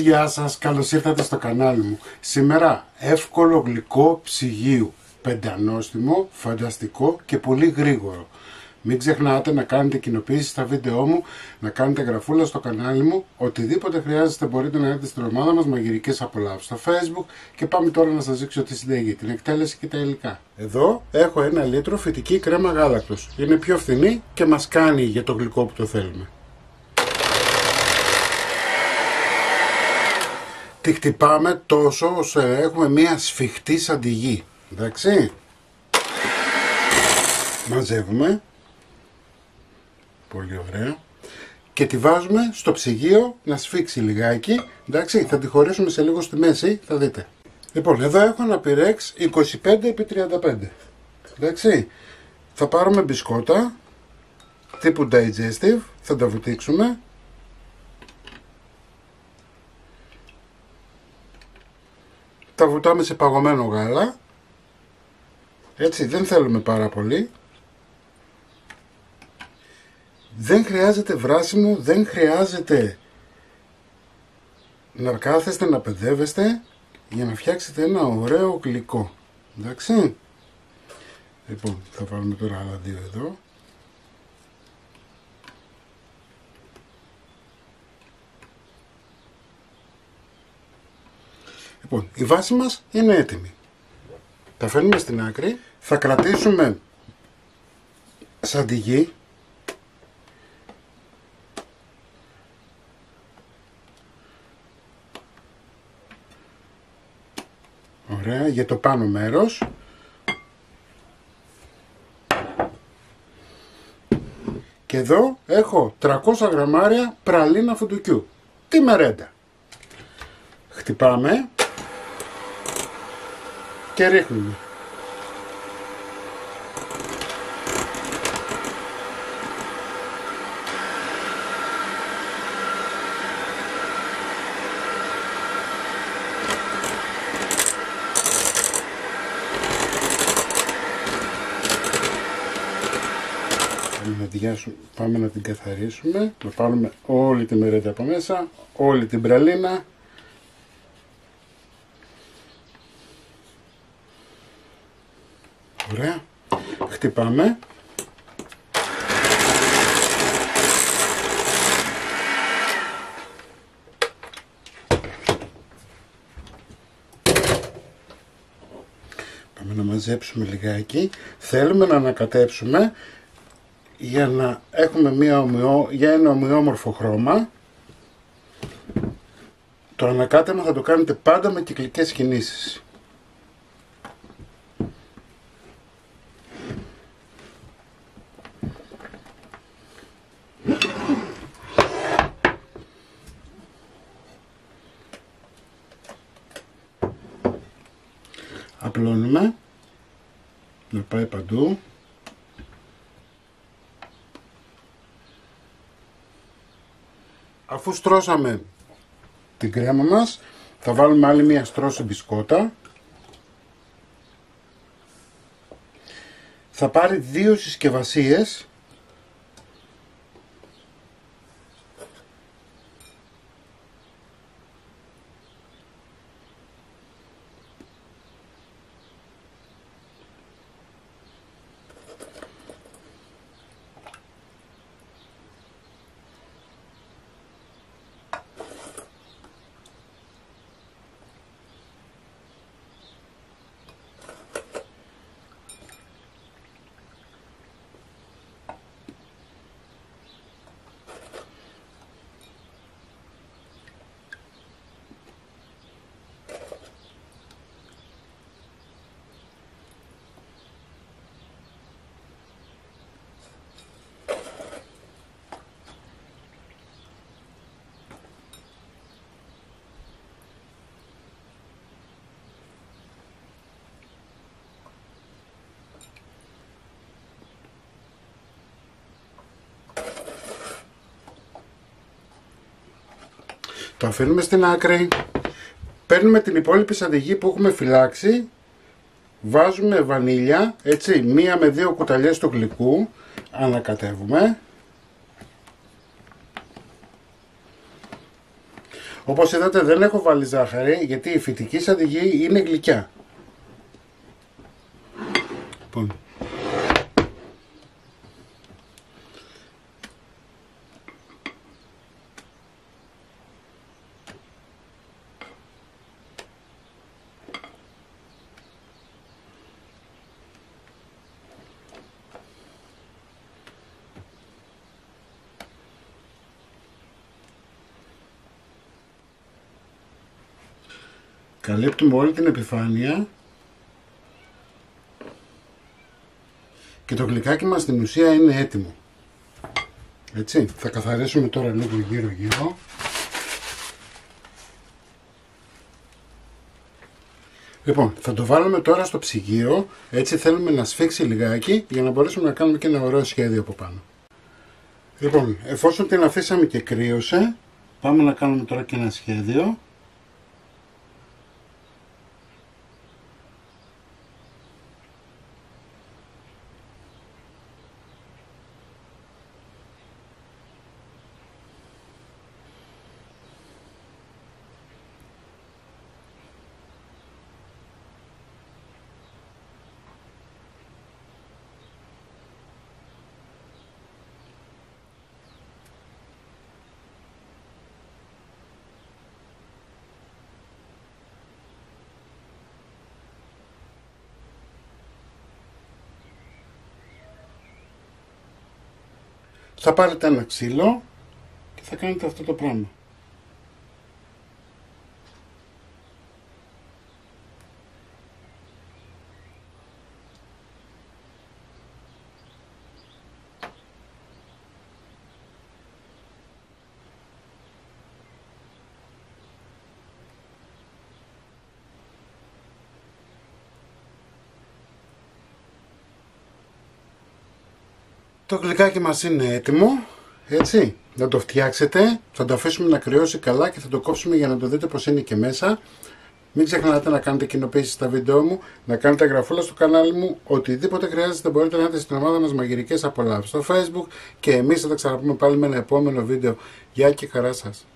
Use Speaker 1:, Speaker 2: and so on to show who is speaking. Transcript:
Speaker 1: Γεια σας, καλώς ήρθατε στο κανάλι μου. Σήμερα εύκολο γλυκό ψυγείου, πεντανόστιμο, φανταστικό και πολύ γρήγορο. Μην ξεχνάτε να κάνετε κοινοποίηση στα βίντεό μου, να κάνετε γραφούλα στο κανάλι μου. Οτιδήποτε χρειάζεται μπορείτε να έρθετε στην ομάδα μας Μαγειρικές Απολαύσεις στο Facebook. Και πάμε τώρα να σας δείξω τη συνταγή, την εκτέλεση και τα υλικά. Εδώ έχω 1 λίτρο φυτική κρέμα γάλακτος. Είναι πιο φθηνή και μας κάνει για το γλυκό που το θέλουμε. Τη χτυπάμε τόσο ώστε έχουμε μία σφιχτή σαντιγί. Εντάξει. Μαζεύουμε. Πολύ ωραία. Και τη βάζουμε στο ψυγείο να σφίξει λιγάκι. Εντάξει, θα τη χωρίσουμε σε λίγο στη μέση, θα δείτε. Λοιπόν, εδώ έχω ένα πυρέξ 25x35. Εντάξει. Θα πάρουμε μπισκότα τύπου digestive, θα τα βουτήξουμε. Τα βουτάμε σε παγωμένο γάλα. Έτσι, δεν θέλουμε πάρα πολύ. Δεν χρειάζεται βράσιμο, δεν χρειάζεται να κάθεστε, να παιδεύεστε για να φτιάξετε ένα ωραίο γλυκό. Εντάξει. Λοιπόν, θα βάλουμε τώρα άλλα 2 εδώ. Λοιπόν, η βάση μας είναι έτοιμη. Τα φέρνουμε στην άκρη. Θα κρατήσουμε σαντιγί. Ωραία, για το πάνω μέρος. Και εδώ έχω 300 γραμμάρια πραλίνα φουντουκιού. Τη μερέντα. Χτυπάμε. Και ρίχνουμε. Πάμε να την καθαρίσουμε. Να πάρουμε όλη τη μερέντα από μέσα, όλη την πραλίνα. Ωραία. Χτυπάμε. Πάμε να μαζέψουμε λιγάκι. Θέλουμε να ανακατέψουμε για να έχουμε ένα ομοιόμορφο χρώμα. Το ανακάτεμα θα το κάνετε πάντα με κυκλικές κινήσεις. Απλώνουμε να πάει παντού. Αφού στρώσαμε την κρέμα μας, θα βάλουμε άλλη μία στρώση μπισκότα. Θα πάρει 2 συσκευασίες. Το αφήνουμε στην άκρη. Παίρνουμε την υπόλοιπη σαντιγί που έχουμε φυλάξει. Βάζουμε βανίλια, έτσι, 1 με 2 κουταλιές του γλυκού. Ανακατεύουμε. Όπως είδατε δεν έχω βάλει ζάχαρη γιατί η φυτική σαντιγί είναι γλυκιά. Λοιπόν. Καλύπτουμε όλη την επιφάνεια και το γλυκάκι μας στην ουσία είναι έτοιμο. Έτσι, θα καθαρίσουμε τώρα λίγο γύρω γύρω. Λοιπόν, θα το βάλουμε τώρα στο ψυγείο, έτσι θέλουμε να σφίξει λιγάκι για να μπορέσουμε να κάνουμε και ένα ωραίο σχέδιο από πάνω. Λοιπόν, εφόσον την αφήσαμε και κρύωσε, πάμε να κάνουμε τώρα και ένα σχέδιο. Θα πάρετε ένα ξύλο και θα κάνετε αυτό το πράγμα. Το γλυκάκι μας είναι έτοιμο, έτσι, να το φτιάξετε, θα το αφήσουμε να κρυώσει καλά και θα το κόψουμε για να το δείτε πως είναι και μέσα. Μην ξεχνάτε να κάνετε κοινοποίησεις στα βίντεο μου, να κάνετε εγγραφούλα στο κανάλι μου, οτιδήποτε χρειάζεται μπορείτε να έχετε στην ομάδα μας μαγειρικές απολαύσεις στο Facebook και εμείς θα τα ξαναπούμε πάλι με ένα επόμενο βίντεο. Γεια και χαρά σας!